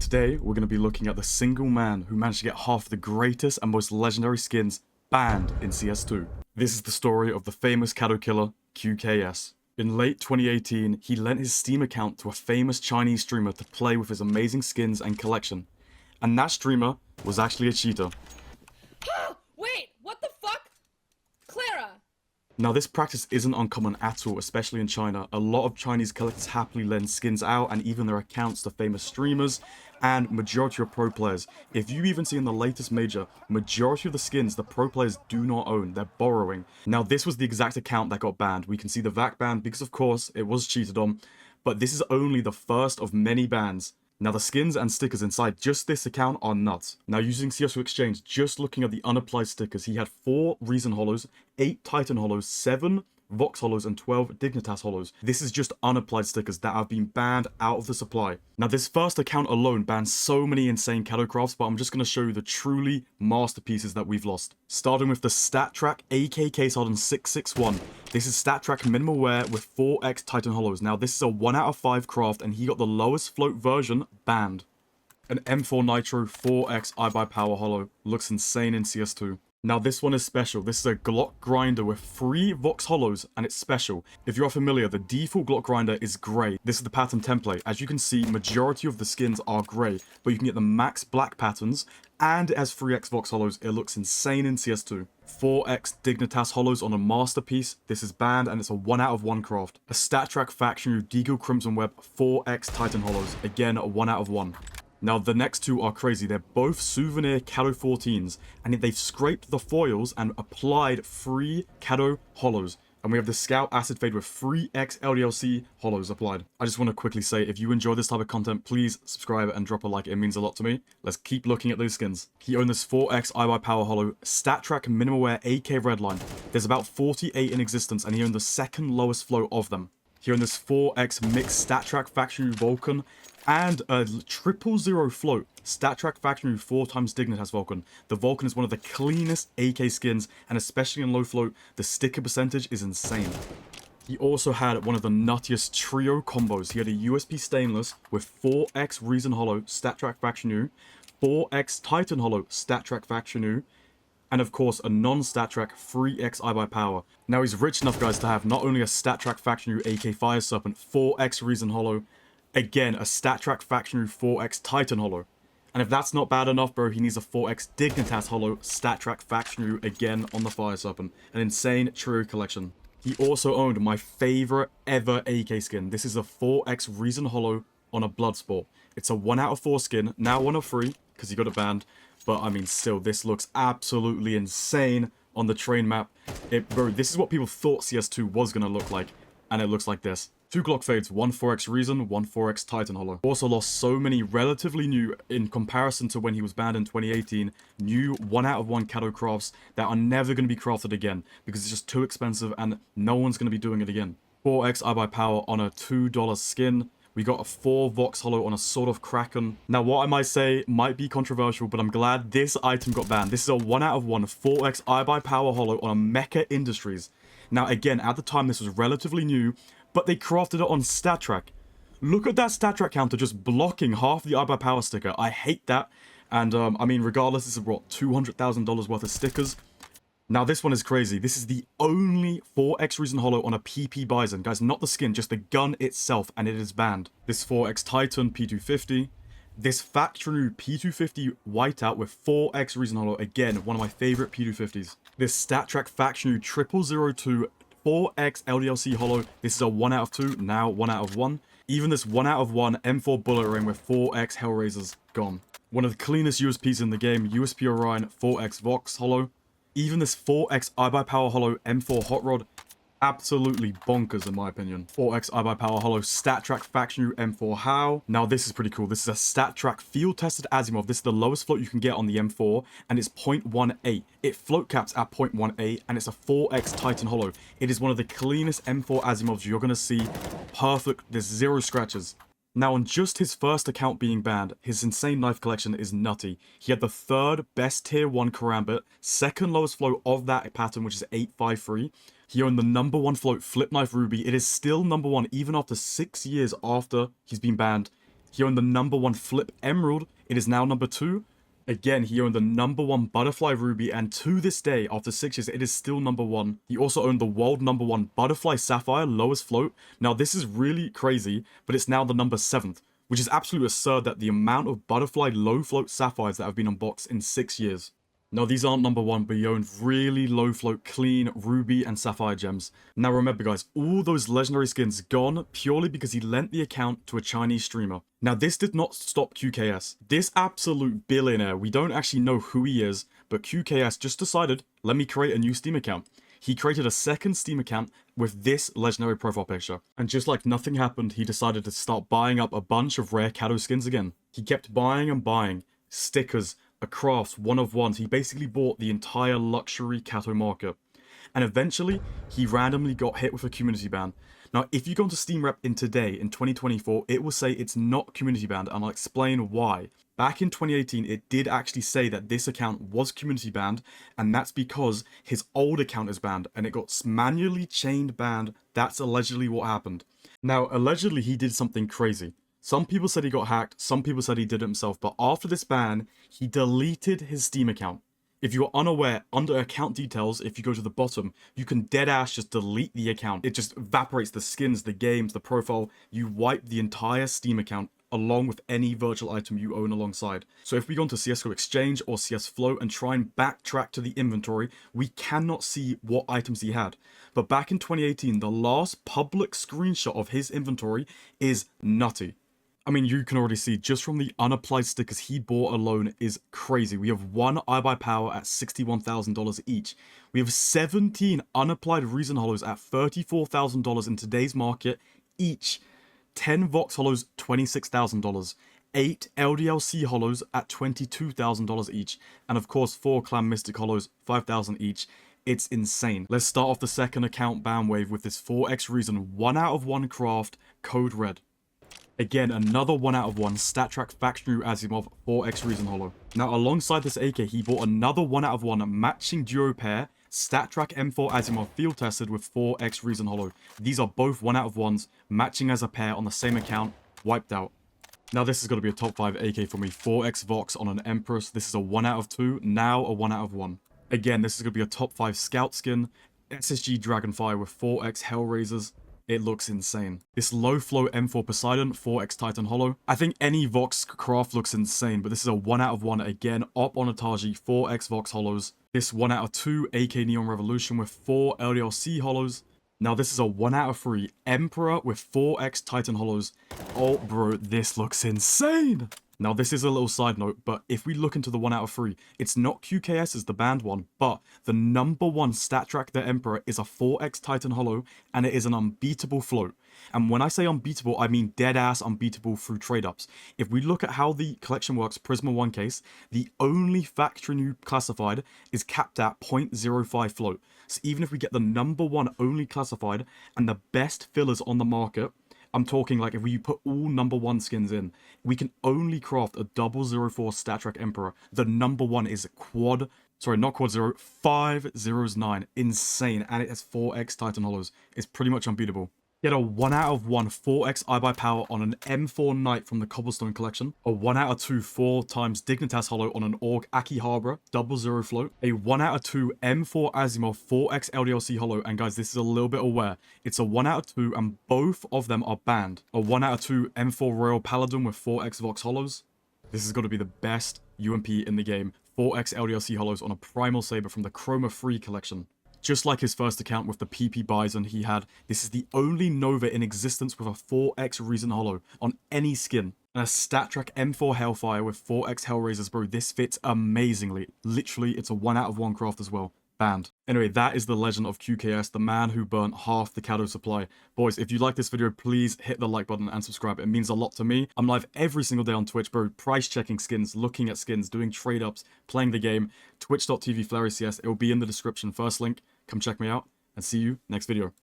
Today, we're going to be looking at the single man who managed to get half the greatest and most legendary skins banned in CS2. This is the story of the famous Shadow killer, Qkss. In late 2018, he lent his Steam account to a famous Chinese streamer to play with his amazing skins and collection. And that streamer was actually a cheater. Wait, what the fuck? Clara! Now, this practice isn't uncommon at all, especially in China. A lot of Chinese collectors happily lend skins out and even their accounts to famous streamers and majority of pro players. If you even see in the latest major, majority of the skins the pro players do not own, they're borrowing. Now, this was the exact account that got banned. We can see the VAC ban because, of course, it was cheated on, but this is only the first of many bans. Now, the skins and stickers inside just this account are nuts. Now, using CS2 Exchange, just looking at the unapplied stickers, he had 4 Reason Hollows, 8 Titan Hollows, 7 Vox Hollows, and 12 Dignitas Hollows. This is just unapplied stickers that have been banned out of the supply. Now, this first account alone banned so many insane Shadow crafts, but I'm just going to show you the truly masterpieces that we've lost. Starting with the StatTrak AK Case Hardened 661. This is StatTrak minimal wear with 4x Titan Hollows. Now, this is a 1 out of 5 craft, and he got the lowest float version banned. An M4 Nitro 4x iBuyPower Hollow. Looks insane in CS2. Now, this one is special. This is a Glock grinder with 3 Vox Hollows, and it's special. If you are familiar, the default Glock grinder is grey. This is the pattern template. As you can see, majority of the skins are grey, but you can get the max black patterns, and it has 3x Vox Hollows. It looks insane in CS2. 4x Dignitas Hollows on a masterpiece. This is banned, and it's a 1 out of 1 craft. A StatTrak Faction Deagle Crimson Web 4x Titan Hollows. Again, a 1 out of 1. Now, the next two are crazy. They're both souvenir Shadow 14s, and they've scraped the foils and applied 3 Shadow Hollows. And we have the Scout Acid Fade with 3x LDLC Hollows applied. I just want to quickly say, if you enjoy this type of content, please subscribe and drop a like. It means a lot to me. Let's keep looking at those skins. He owned this 4x iBuyPower Hollow StatTrak Minimal Wear AK Redline. There's about 48 in existence, and he owned the second lowest flow of them. He owned this 4x Mixed StatTrak Faction Vulcan and a 000 float StatTrak Faction 4x Dignitas Vulcan. The Vulcan is one of the cleanest AK skins, and especially in low float, the sticker percentage is insane. He also had one of the nuttiest trio combos. He had a USP Stainless with 4x Reason Hollow StatTrak Faction U, 4x Titan Hollow StatTrak Faction U, and of course a non-StatTrak 3x iBuyPower. Now, he's rich enough, guys, to have not only a StatTrak Faction U AK Fire Serpent, 4x Reason Hollow, again, a StatTrak Faction 4x Titan Hollow. And if that's not bad enough, bro, he needs a 4x Dignitas Hollow StatTrak Faction again on the Fire Serpent. An insane trio collection. He also owned my favorite ever AK skin. This is a 4x Reason Hollow on a Bloodsport. It's a 1 out of 4 skin, now 1 of 3, because he got it banned. But I mean, still, this looks absolutely insane on the train map. Bro, this is what people thought CS2 was going to look like, and it looks like this. 2 Glock fades, 1 4x Reason, 1 4x Titan Hollow. Also lost so many relatively new, in comparison to when he was banned in 2018, new 1 out of 1 Shadow crafts that are never going to be crafted again because it's just too expensive and no one's going to be doing it again. 4x iBuyPower on a $2 skin. We got a 4 Vox Hollow on a sort of Kraken. Now, what I might say might be controversial, but I'm glad this item got banned. This is a 1 out of 1 4x iBuyPower Hollow on a Mecha Industries. Now, again, at the time, this was relatively new, but they crafted it on StatTrak. Look at that StatTrak counter just blocking half the iBuyPower sticker. I hate that. And, I mean, regardless, this is what, $200,000 worth of stickers. Now, this one is crazy. This is the only 4x Reason Hollow on a PP Bison. Guys, not the skin, just the gun itself, and it is banned. This 4x Titan P250. This Factory P250 Whiteout with 4x Reason Hollow. Again, one of my favorite P250s. This StatTrak Faction 0002 4x LDLC Hollow. This is a 1 out of 2, now 1 out of 1. Even this 1 out of 1 M4 Bullet Ring with 4x Hellraisers, gone. One of the cleanest USPs in the game, USP Orion 4x Vox Hollow. Even this 4x iBuyPower Hollow M4 Hot Rod, absolutely bonkers in my opinion. 4x iBuyPower Hollow StatTrak Faction M4 How. Now, this is pretty cool. This is a StatTrak field tested Asimov. This is the lowest float you can get on the M4, and it's 0.18. It float caps at 0.18, and it's a 4x Titan Hollow. It is one of the cleanest M4 Asimovs you're going to see. Perfect. There's 0 scratches. Now, on just his first account being banned, his insane knife collection is nutty. He had the 3rd best tier 1 Karambit, 2nd lowest float of that pattern, which is 853. He owned the #1 float Flip Knife Ruby. It is still #1 even after 6 years after he's been banned. He owned the number 1 Flip Emerald. It is now number 2. Again, he owned the number 1 Butterfly Ruby, and to this day, after 6 years, it is still number 1. He also owned the world number 1 Butterfly Sapphire, lowest float. Now, this is really crazy, but it's now the number 7th, which is absolutely absurd that the amount of Butterfly low float Sapphires that have been unboxed in 6 years. No, these aren't number 1, but he owned really low float clean ruby and sapphire gems. Now remember guys, all those legendary skins gone purely because he lent the account to a Chinese streamer. Now this did not stop QKS. This absolute billionaire, we don't actually know who he is, but QKS just decided, let me create a new Steam account. He created a second Steam account with this legendary profile picture. And just like nothing happened, he decided to start buying up a bunch of rare Kato skins again. He kept buying and buying stickers, a crafts, one of ones. He basically bought the entire luxury Kato market. And eventually, he randomly got hit with a community ban. Now, if you go into Steam Rep in today, in 2024, it will say it's not community banned, and I'll explain why. Back in 2018, it did actually say that this account was community banned, and that's because his old account is banned, and it got manually chained banned. That's allegedly what happened. Now, allegedly, he did something crazy. Some people said he got hacked, some people said he did it himself, but after this ban, he deleted his Steam account. If you are unaware, under account details, if you go to the bottom, you can deadass just delete the account. It just evaporates the skins, the games, the profile. You wipe the entire Steam account along with any virtual item you own alongside. So if we go into CSGO Exchange or CS Flow and try and backtrack to the inventory, we cannot see what items he had. But back in 2018, the last public screenshot of his inventory is nutty. I mean, you can already see just from the unapplied stickers he bought alone is crazy. We have one iBuyPower at $61,000 each. We have 17 unapplied Reason Hollows at $34,000 in today's market each. 10 Vox Hollows, $26,000. 8 LDLC Hollows at $22,000 each. And of course, 4 Clan Mystic Hollows, $5,000 each. It's insane. Let's start off the second account ban wave with this 4x Reason 1 out of 1 craft, Code Red. Again, another 1 out of 1 StatTrak Faction Asimov 4x Reason Hollow. Now, alongside this AK, he bought another 1 out of 1 matching duo pair, StatTrak M4 Asimov field tested with 4x Reason Hollow. These are both 1 out of 1s, matching as a pair on the same account, wiped out. Now, this is going to be a top 5 AK for me. 4x Vox on an Empress. This is a 1 out of 2, now a 1 out of 1. Again, this is going to be a top 5 Scout skin, SSG Dragonfire with 4x Hellraisers. It looks insane. This low flow M4 Poseidon, 4x Titan Hollow. I think any Vox craft looks insane, but this is a 1 out of 1 again. Op on Ataji, 4x Vox Hollows. This 1 out of 2 AK Neon Revolution with 4 LDLC Hollows. Now this is a 1 out of 3 Emperor with 4x Titan Hollows. Oh bro, this looks insane. Now this is a little side note, but if we look into the 1 out of 3, it's not QKS as the banned one, but the number 1 StatTrak the Emperor is a 4x Titan Hollow, and it is an unbeatable float. And when I say unbeatable, I mean dead ass unbeatable through trade-ups. If we look at how the collection works, Prisma 1 case, the only factory new classified is capped at 0.05 float. So even if we get the number 1 only classified and the best fillers on the market, I'm talking like if we put all number 1 skins in, we can only craft a 004 StatTrak Emperor. The number 1 is quad, sorry, not quad 0, 509. Insane. And it has 4x Titan Hollows. It's pretty much unbeatable. Get a 1 out of 1 4x iBuyPower on an M4 Knight from the Cobblestone collection. A 1 out of 2 4 times Dignitas Hollow on an Orc Akihabara 00 float. A 1 out of 2 M4 Asimov 4x LDLC Hollow. And guys, this is a little bit aware. It's a 1 out of 2 and both of them are banned. A 1 out of 2 M4 Royal Paladin with 4x Vox Hollows. This is going to be the best UMP in the game. 4x LDLC Hollows on a Primal Saber from the Chroma Free collection. Just like his first account with the PP Bison he had, this is the only Nova in existence with a 4x Reason Hollow on any skin. And a StatTrak M4 Hellfire with 4x Hellraisers, bro, this fits amazingly. Literally, it's a 1 out of 1 craft as well. Banned. Anyway, that is the Legend of Qkss, the man who burnt half the Kato supply. Boys, if you like this video, please hit the like button and subscribe. It means a lot to me. I'm live every single day on Twitch, bro. Price checking skins, looking at skins, doing trade ups, playing the game. Twitch.tv/FlurryCS. It will be in the description. First link. Come check me out and see you next video.